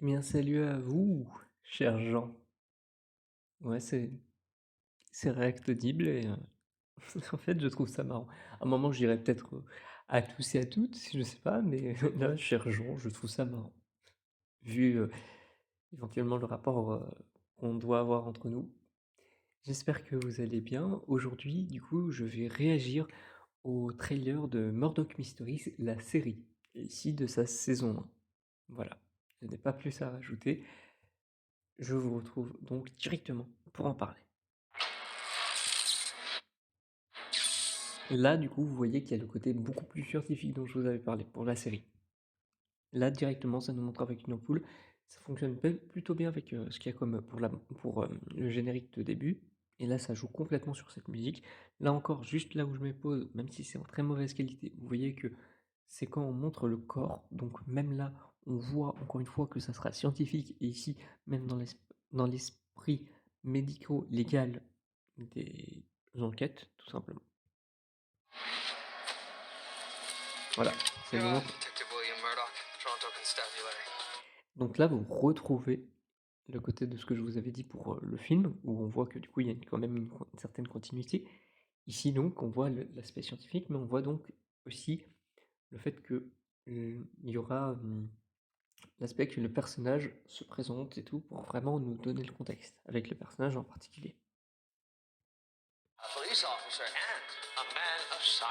Eh bien, salut à vous, chers gens. Ouais, c'est React Audible et en fait, je trouve ça marrant. À un moment, je dirais peut-être, à tous et à toutes, je sais pas, mais là, chers gens, je trouve ça marrant. Vu, éventuellement le rapport, qu'on doit avoir entre nous. J'espère que vous allez bien. Aujourd'hui, du coup, je vais réagir au trailer de Murdoch Mysteries, la série, et ici de sa saison 1. Voilà, je n'ai pas plus à rajouter. Je vous retrouve donc directement pour en parler. Là, du coup, vous voyez qu'il y a le côté beaucoup plus scientifique dont je vous avais parlé pour la série. Là, directement, ça nous montre avec une ampoule. Ça fonctionne plutôt bien avec ce qu'il y a comme pour le générique de début. Et là, ça joue complètement sur cette musique. Là encore, juste là où je me pose, même si c'est en très mauvaise qualité, vous voyez que c'est quand on montre le corps. Donc même là, on voit encore une fois que ça sera scientifique. Et ici, même dans l'esprit médico-légal des enquêtes, tout simplement. Voilà, ça nous montre. Detective William Murdoch, Toronto Constabulary. Donc là, vous retrouvez le côté de ce que je vous avais dit pour le film, où on voit que du coup, il y a quand même une certaine continuité. Ici, donc, on voit l'aspect scientifique, mais on voit donc aussi le fait que il y aura l'aspect que le personnage se présente et tout, pour vraiment nous donner le contexte, avec le personnage en particulier. A police officer and a man of science.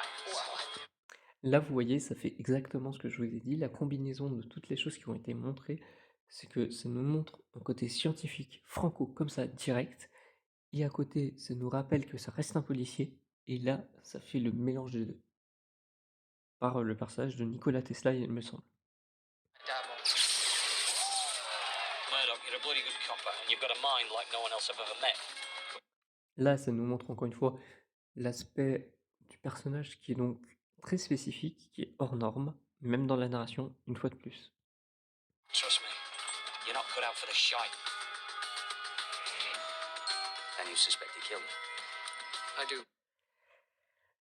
Là, vous voyez, ça fait exactement ce que je vous ai dit. La combinaison de toutes les choses qui ont été montrées, c'est que ça nous montre un côté scientifique, franco, comme ça, direct. Et à côté, ça nous rappelle que ça reste un policier. Et là, ça fait le mélange des deux. Par le personnage de Nikola Tesla, il me semble. Dabble. Murdoch, you're a bloody good copper, and you've got a mind like no one else I've ever met. Là, ça nous montre encore une fois l'aspect du personnage qui est donc très spécifique, qui est hors norme, même dans la narration, une fois de plus. Trust me, you're not cut out for the shite. And you suspect he killed him? I do.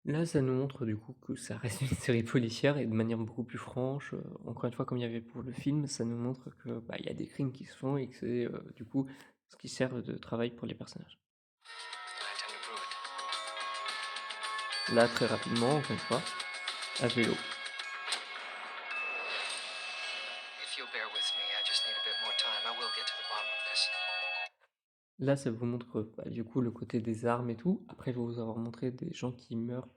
Là, ça nous montre du coup que ça reste une série policière et de manière beaucoup plus franche. Encore une fois, comme il y avait pour le film, ça nous montre que bah, il y a des crimes qui se font et que c'est du coup ce qui sert de travail pour les personnages. And I intend to prove it. Là, très rapidement, encore une fois, à vélo. If you'll bear with me, I just need a bit more time. I will get to the bottom of this. Là, ça vous montre, bah, du coup, le côté des armes et tout. Après, il va vous avoir montré des gens qui meurent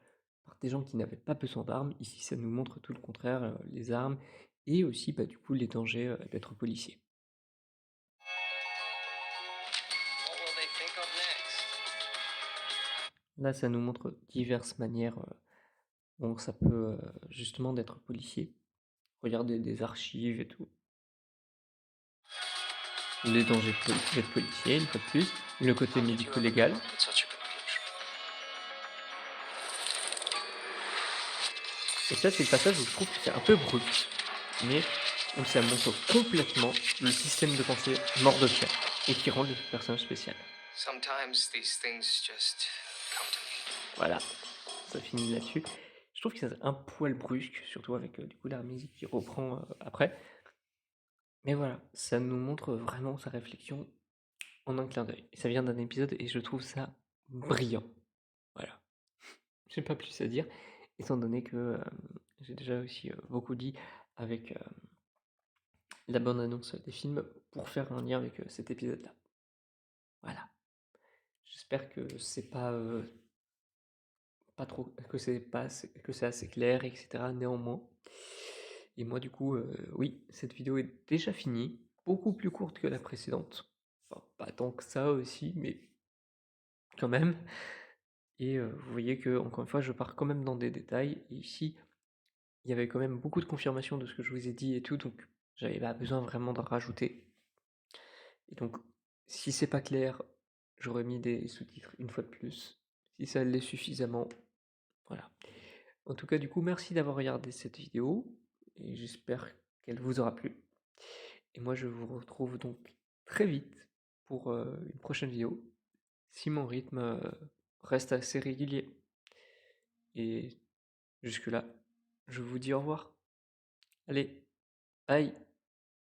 par des gens qui n'avaient pas besoin d'armes. Ici, ça nous montre tout le contraire, les armes et aussi, bah, du coup, les dangers, d'être policier. What will they think of next? Là, ça nous montre diverses manières, dont ça peut, justement d'être policier. Regardez des archives et tout. Les dangers d'être policier, une fois de plus. Le côté How did you ever come médico-légal. up with such a conclusion? Et ça, c'est le passage où je trouve que c'est un peu brut, mais où ça montre complètement le système de pensée mordocien et qui rend le personnage spécial. Sometimes these things just come to me. Voilà, ça finit là-dessus. Je trouve que c'est un poil brusque, surtout avec du coup la musique qui reprend après. Mais voilà, ça nous montre vraiment sa réflexion en un clin d'œil. Et ça vient d'un épisode et je trouve ça brillant. Voilà, j'ai pas plus à dire, étant donné que j'ai déjà aussi beaucoup dit avec la bande annonce des films pour faire un lien avec cet épisode-là. Voilà. J'espère que c'est pas, pas trop, que c'est pas que c'est assez clair, etc. Néanmoins. Et moi, du coup, oui, cette vidéo est déjà finie, beaucoup plus courte que la précédente. Enfin, pas tant que ça aussi, mais quand même. Et vous voyez que, encore une fois, je pars quand même dans des détails. Et ici, il y avait quand même beaucoup de confirmation de ce que je vous ai dit et tout, donc j'avais pas besoin vraiment d'en rajouter. Et donc, si c'est pas clair, j'aurais mis des sous-titres une fois de plus. Si ça l'est suffisamment, voilà. En tout cas, du coup, merci d'avoir regardé cette vidéo et j'espère qu'elle vous aura plu. Et moi, je vous retrouve donc très vite pour une prochaine vidéo, si mon rythme reste assez régulier. Et jusque-là, je vous dis au revoir. Allez, bye!